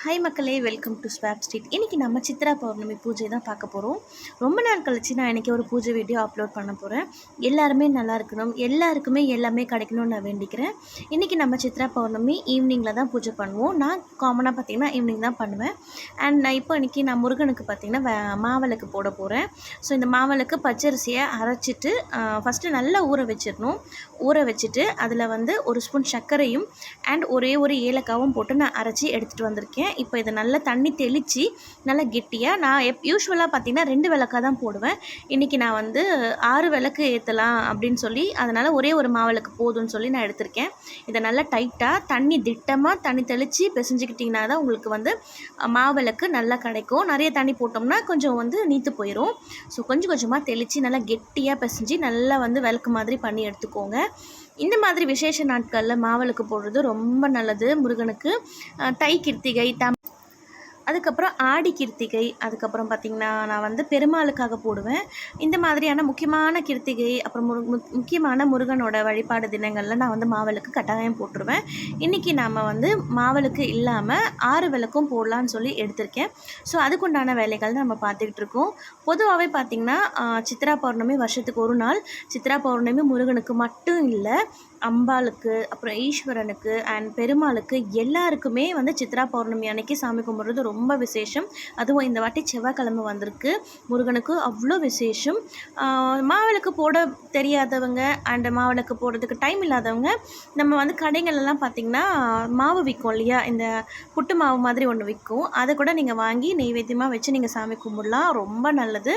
Hi மக்களே, welcome to swap street. இன்றைக்கி நம்ம சித்ரா பௌர்ணமி பூஜை தான் பார்க்க போகிறோம். ரொம்ப நாள் கழிச்சு நான் இன்றைக்கி ஒரு பூஜை வீடியோ அப்லோட் பண்ண போகிறேன். எல்லாருமே நல்லா இருக்கணும், எல்லாருக்குமே எல்லாமே கிடைக்கணும்னு நான் வேண்டிக்கிறேன். இன்றைக்கி நம்ம சித்ரா பௌர்ணமி ஈவினிங்கில் தான் பூஜை பண்ணுவோம். நான் காமனாக பார்த்திங்கன்னா ஈவினிங் தான் பண்ணுவேன். அண்ட் நான் இன்றைக்கி நான் முருகனுக்கு பார்த்திங்கன்னா மாவிளக்கு போட போகிறேன். ஸோ இந்த மாவிளக்கு பச்சரிசியை அரைச்சிட்டு ஃபஸ்ட்டு நல்லா ஊற வச்சிடணும். ஊற வச்சுட்டு அதில் ஒரு ஸ்பூன் சர்க்கரையும் அண்ட் ஒரே ஒரு ஏலக்காவும் போட்டு நான் அரைச்சி எடுத்துகிட்டு வந்திருக்கேன். இப்போ இதை நல்லா தண்ணி தெளித்து நல்லா கெட்டியாக நான் யூஸ்வலாக பார்த்திங்கன்னா 2 விளக்காக தான் போடுவேன். இன்றைக்கி நான் 6 விளக்கு ஏற்றலாம் அப்படின்னு சொல்லி, அதனால் ஒரே ஒரு மாவிளக்கு போதும்னு சொல்லி நான் எடுத்திருக்கேன். இதை நல்லா டைட்டாக தண்ணி திட்டமாக தண்ணி தெளித்து பிசைஞ்சிக்கிட்டிங்கன்னா தான் உங்களுக்கு மாவிளக்கு நல்லா கிடைக்கும். நிறைய தண்ணி போட்டோம்னா கொஞ்சம் நீத்து போயிடும். ஸோ கொஞ்சம் கொஞ்சமாக தெளித்து நல்லா கெட்டியாக பிசைஞ்சு நல்லா விளக்கு மாதிரி பண்ணி எடுத்துக்கோங்க. இந்த மாதிரி விசேஷ நாட்களில் மாவிளக்கு போடுறது ரொம்ப நல்லது. முருகனுக்கு தை கிருத்திகை, அதுக்கப்புறம் ஆடி கிருத்திகை, அதுக்கப்புறம் பார்த்திங்கன்னா நான் பெருமாளுக்காக போடுவேன். இந்த மாதிரியான முக்கியமான கிருத்திகை, அப்புறம் முக்கியமான முருகனோட வழிபாடு தினங்களில் நான் மாவிளக்கு கட்டாயம் போட்டுருவேன். இன்றைக்கி நாம் மாவிளக்கு இல்லாமல் 6 விளக்கும் போடலான்னு சொல்லி எடுத்திருக்கேன். ஸோ அதுக்குண்டான வேலைகள் நம்ம பார்த்துக்கிட்டு இருக்கோம். பொதுவாகவே பார்த்திங்கன்னா சித்ரா பௌர்ணமி வருஷத்துக்கு ஒரு நாள். சித்ரா பௌர்ணமி முருகனுக்கு மட்டும் இல்லை, அம்பாளுக்கு, அப்புறம் ஈஸ்வரனுக்கு அண்ட் பெருமாளுக்கு எல்லாருக்குமே சித்ரா பௌர்ணமி அன்னைக்கு சாமி கும்பிட்றது ரொம்ப விசேஷம். அதுவும் இந்த வாட்டி செவ்வாய்க்கிழமை வந்திருக்கு. முருகனுக்கு அவ்வளோ விசேஷம். மாவிளக்கு போட தெரியாதவங்க அண்ட் மாவிளக்கு போடுறதுக்கு டைம் இல்லாதவங்க, நம்ம கடைகள்லாம் பார்த்திங்கன்னா மாவு விற்கும் இல்லையா, இந்த புட்டு மாவு மாதிரி ஒன்று விற்கும். அதை கூட நீங்கள் வாங்கி நெய்வேத்தியமாக வச்சு நீங்கள் சாமி கும்பிடலாம். ரொம்ப நல்லது.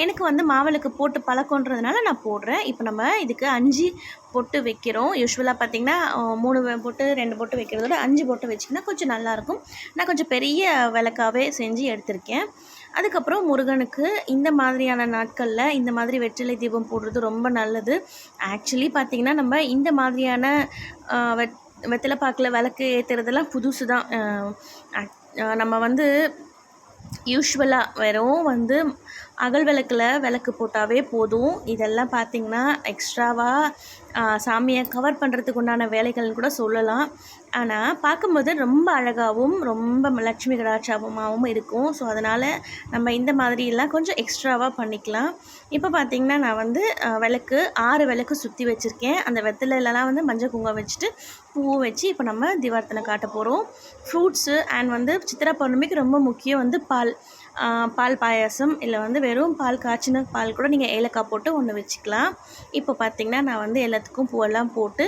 எனக்கு மாவிளக்கு போட்டு பழக்கன்றதுனால நான் போடுறேன். இப்போ நம்ம இதுக்கு 5 பொட்டு வைக்கிறோம். யூஸ்வலாக பார்த்திங்கன்னா 3 பொட்டு 2 பொட்டு வைக்கிறதோட 5 பொட்டு வச்சிங்கன்னா கொஞ்சம் நல்லாயிருக்கும். நான் கொஞ்சம் பெரிய விளக்காகவே செஞ்சு எடுத்திருக்கேன். அதுக்கப்புறம் முருகனுக்கு இந்த மாதிரியான நாட்களில் இந்த மாதிரி வெற்றிலை தீபம் போடுறது ரொம்ப நல்லது. ஆக்சுவலி பார்த்திங்கன்னா நம்ம இந்த மாதிரியான வெற்றிலை பாக்கில் விளக்கு ஏற்றுறதெல்லாம் புதுசு தான். நம்ம யூஸ்வலாக வெறும் அகல் விளக்கில் விளக்கு போட்டாவே போதும். இதெல்லாம் பார்த்திங்கன்னா எக்ஸ்ட்ராவாக சாமியை கவர் பண்ணுறதுக்கு உண்டான வேலைகள்னு கூட சொல்லலாம். ஆனால் பார்க்கும்போது ரொம்ப அழகாகவும் ரொம்ப லட்சுமி கடாட்சாபமாகவும் இருக்கும். ஸோ அதனால் நம்ம இந்த மாதிரியெல்லாம் கொஞ்சம் எக்ஸ்ட்ராவாக பண்ணிக்கலாம். இப்போ பார்த்திங்கன்னா நான் விளக்கு 6 விளக்கு சுற்றி வச்சுருக்கேன். அந்த வெத்தலையிலலாம் மஞ்சள் குங்குமம் வச்சுட்டு பூவும் வச்சு இப்போ நம்ம தீபார்த்தனை காட்ட போகிறோம். ஃப்ரூட்ஸு அண்ட் சித்ரா பௌர்ணமிக்கு ரொம்ப முக்கியம் பால் பாயாசம், இல்லை வெறும் பால் காய்ச்சின பால் கூட நீங்கள் ஏலக்காய் போட்டு ஒன்று வச்சுக்கலாம். இப்போ பார்த்திங்கன்னா நான் எல்லாத்துக்கும் பூவெல்லாம் போட்டு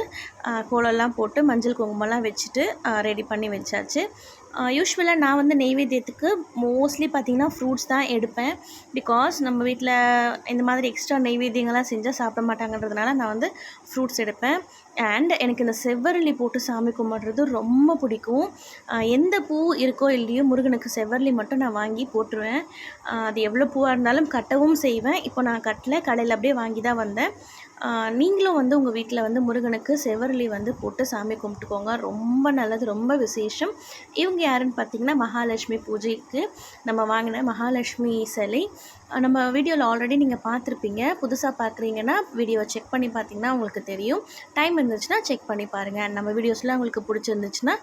கோலம்லாம் போட்டு மஞ்சள் குங்குமம்லாம் வச்சுட்டு ரெடி பண்ணி வச்சாச்சு. யூஸ்வலாக நான் நெய்வேத்தியத்துக்கு மோஸ்ட்லி பார்த்திங்கன்னா ஃப்ரூட்ஸ் தான் எடுப்பேன். பிகாஸ் நம்ம வீட்டில் இந்த மாதிரி எக்ஸ்ட்ரா நெய்வேத்தியங்கள்லாம் செஞ்சால் சாப்பிட மாட்டாங்கன்றதுனால நான் ஃப்ரூட்ஸ் எடுப்பேன். அண்ட் எனக்கு இந்த செவ்வரளி போட்டு சாமி கும்பிட்றது ரொம்ப பிடிக்கும். எந்த பூ இருக்கோ இல்லையோ முருகனுக்கு செவ்வரளி மட்டும் நான் வாங்கி போட்டுருவேன். அது எவ்வளோ பூவாக இருந்தாலும் கட்டவும் செய்வேன். இப்போ நான் கட்டல, கடையில் அப்படியே வாங்கி தான் வந்தேன். நீங்களும் உங்கள் வீட்டில் முருகனுக்கு செவ்வரளி போட்டு சாமி கும்பிட்டுக்கோங்க. ரொம்ப நல்லது, ரொம்ப விசேஷம். இவங்க யாருன்னு பார்த்திங்கன்னா மகாலட்சுமி பூஜைக்கு நம்ம வாங்கின மகாலட்சுமி சிலை. நம்ம வீடியோவில் ஆல்ரெடி நீங்கள் பார்த்துருப்பீங்க. புதுசாக பார்க்குறீங்கன்னா வீடியோவை செக் பண்ணி பார்த்திங்கன்னா உங்களுக்கு தெரியும். டைம் இருந்துச்சுன்னா செக் பண்ணி பாருங்கள். நம்ம வீடியோஸ்லாம் உங்களுக்கு பிடிச்சிருந்துச்சுன்னா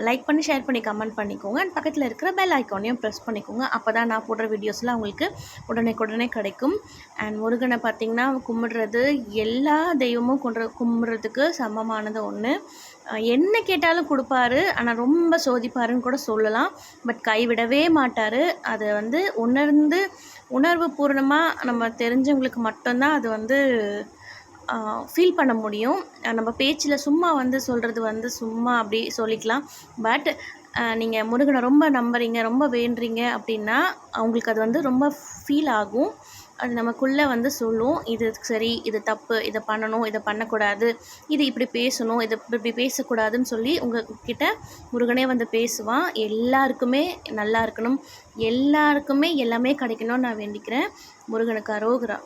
லைக் பண்ணி, ஷேர் பண்ணி, கமெண்ட் பண்ணிக்கோங்க. அண்ட் பக்கத்தில் இருக்கிற பெல் ஐக்கானையும் ப்ரெஸ் பண்ணிக்கோங்க. அப்போ தான் நான் போடுற வீடியோஸ்லாம் உங்களுக்கு உடனே கிடைக்கும். அண்ட் முருகனை பார்த்திங்கன்னா கும்பிடுறது எல்லா தெய்வமும் கும்பிட்றதுக்கு சமமானது ஒன்று. என்ன கேட்டாலும் கொடுப்பாரு, ஆனால் ரொம்ப சோதிப்பாருன்னு கூட சொல்லலாம். பட் கைவிடவே மாட்டார். அதை உணர்வு பூர்ணமாக நம்ம தெரிஞ்சவங்களுக்கு மட்டும்தான் அது ஃபீல் பண்ண முடியும். நம்ம பேச்சில் சும்மா சொல்கிறது சும்மா அப்படி சொல்லிக்கலாம். பட் நீங்கள் முருகனை ரொம்ப நம்புறீங்க, ரொம்ப வேண்டுறீங்க அப்படின்னா அவங்களுக்கு அது ரொம்ப ஃபீல் ஆகும். அது நமக்குள்ளே சொல்லும், இது சரி, இது தப்பு, இதை பண்ணணும், இதை பண்ணக்கூடாது, இது இப்படி பேசணும், இதை இப்படி பேசக்கூடாதுன்னு சொல்லி உங்கள்கிட்ட முருகனே பேசுவான். எல்லாருக்குமே நல்லா இருக்கணும், எல்லாருக்குமே எல்லாமே கிடைக்கணும்னு நான் வேண்டிக்கிறேன். முருகனுக்கு அரோகரா.